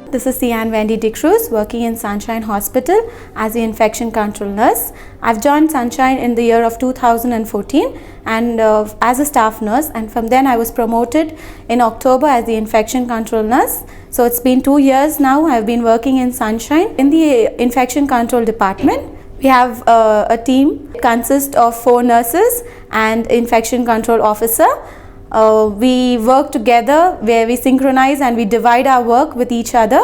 This is Scian Wendy Dcruze, working in Sunshine Hospital as the infection control nurse. I've joined Sunshine in the year of 2014 and as a staff nurse, and from then I was promoted in October as the infection control nurse. So it's been 2 years now I've been working in Sunshine in the infection control department. We have a team consists of 4 nurses and infection control officer. We work together where we synchronize and we divide our work with each other.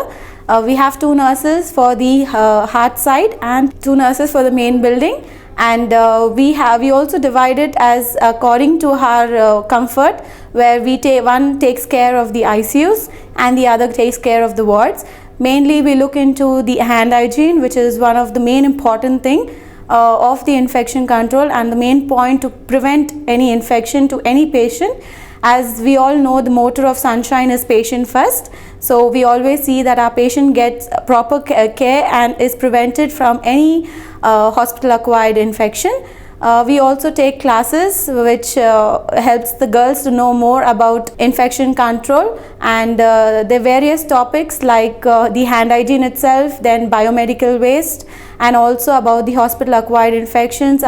We have 2 nurses for the heart side and 2 nurses for the main building, and we also divide it as according to our comfort, where one takes care of the ICUs and the other takes care of the wards. Mainly we look into the hand hygiene, which is one of the main important thing of the infection control and the main point to prevent any infection to any patient. As we all know, the motto of Sunshine is patient first. So we always see that our patient gets proper care and is prevented from any hospital acquired infection. We also take classes which helps the girls to know more about infection control and the various topics like the hand hygiene itself, then biomedical waste, and also about the hospital acquired infections,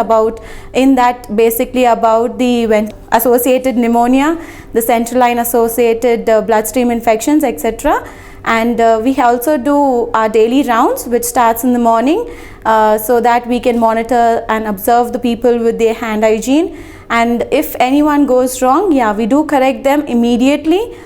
basically about the associated pneumonia, the central line associated bloodstream infections, etc. And we also do our daily rounds, which starts in the morning, so that we can monitor and observe the people with their hand hygiene. And if anyone goes wrong, we do correct them immediately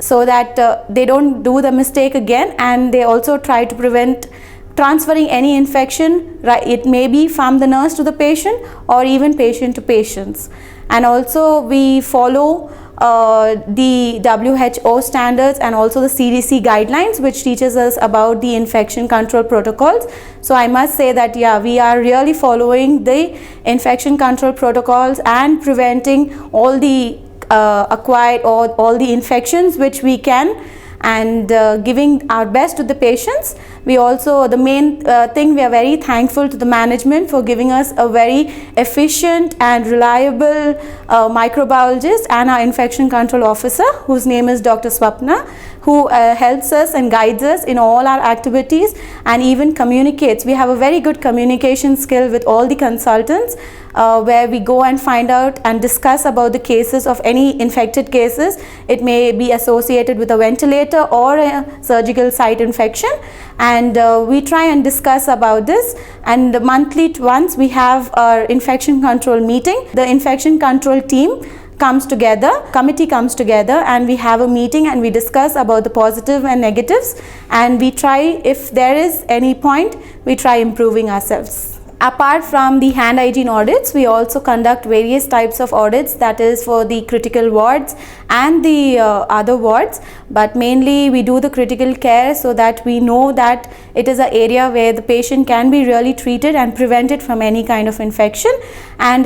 so that they don't do the mistake again, and they also try to prevent transferring any infection, right? It may be from the nurse to the patient or even patient to patients. And also we follow the WHO standards and also the CDC guidelines, which teaches us about the infection control protocols. So I must say that we are really following the infection control protocols and preventing all the acquired or all the infections which we can, and giving our best to the patients. We also, the main thing, we are very thankful to the management for giving us a very efficient and reliable microbiologist and our infection control officer, whose name is Dr. Swapna, who helps us and guides us in all our activities and even communicates. We have a very good communication skill with all the consultants, where we go and find out and discuss about the cases of any infected cases. It may be associated with a ventilator or a surgical site infection, and we try and discuss about this. And monthly once we have our infection control meeting. The infection control team committee comes together, and we have a meeting and we discuss about the positive and negatives, and we try, if there is any point, we try improving ourselves. Apart from the hand hygiene audits, we also conduct various types of audits, that is for the critical wards and the other wards, but mainly we do the critical care so that we know that it is an area where the patient can be really treated and prevented from any kind of infection. And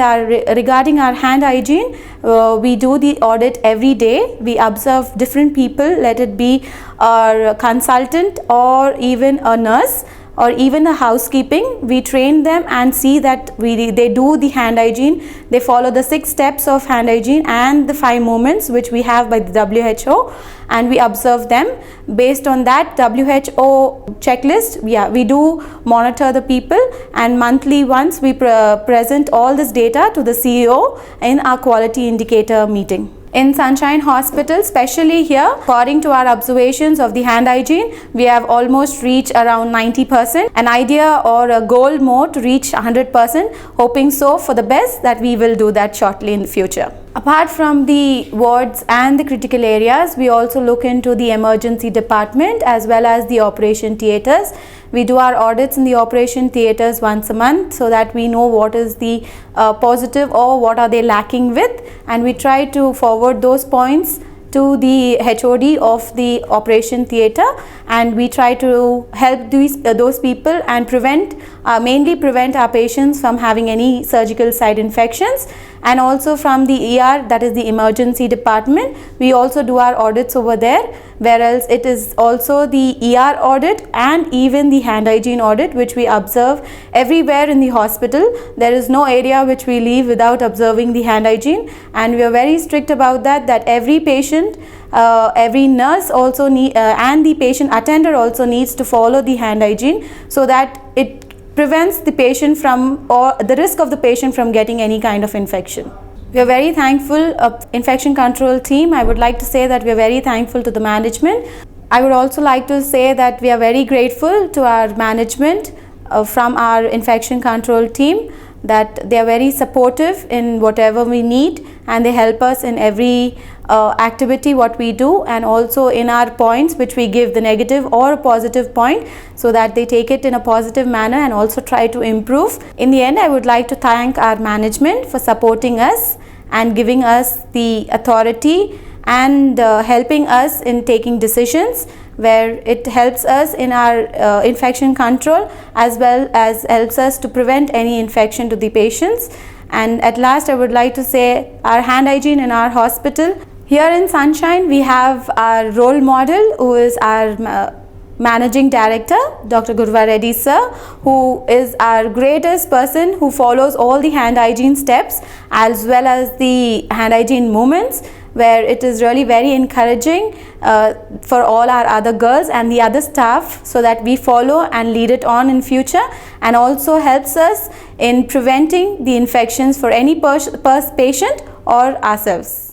regarding our hand hygiene, we do the audit every day. We observe different people, let it be our consultant or even a nurse or even the housekeeping. We train them and see that they do the hand hygiene. They follow the 6 steps of hand hygiene and the 5 movements which we have by the WHO, and we observe them. Based on that WHO checklist, we do monitor the people, and monthly once we present all this data to the CEO in our quality indicator meeting. In Sunshine Hospital, especially here, according to our observations of the hand hygiene, we have almost reached around 90%. An idea or a goal more to reach 100%, hoping so for the best that we will do that shortly in the future. Apart from the wards and the critical areas, we also look into the emergency department as well as the operation theatres. We do our audits in the operation theatres once a month so that we know what is the positive or what are they lacking with, and we try to forward those points to the HOD of the operation theatre, and we try to help those people and prevent mainly prevent our patients from having any surgical site infections, and also from the ER, that is the emergency department. We also do our audits over there, whereas it is also the ER audit and even the hand hygiene audit which we observe everywhere in the hospital. There is no area which we leave without observing the hand hygiene, and we are very strict about that every patient, every nurse also and the patient attender also needs to follow the hand hygiene, so that it prevents the patient from, or the risk of the patient from getting any kind of infection. We are very thankful of infection control team. I would like to say that we are very thankful to the management. I would also like to say that we are very grateful to our management from our infection control team, that they are very supportive in whatever we need, and they help us in every activity what we do, and also in our points which we give, the negative or a positive point, so that they take it in a positive manner and also try to improve. In the end, I would like to thank our management for supporting us and giving us the authority and helping us in taking decisions, where it helps us in our infection control as well as helps us to prevent any infection to the patients. And at last, I would like to say our hand hygiene in our hospital. Here in Sunshine, we have our role model, who is our Managing Director, Dr. Gurva Reddy sir, who is our greatest person who follows all the hand hygiene steps as well as the hand hygiene movements, where it is really very encouraging for all our other girls and the other staff, so that we follow and lead it on in future, and also helps us in preventing the infections for any patient or ourselves.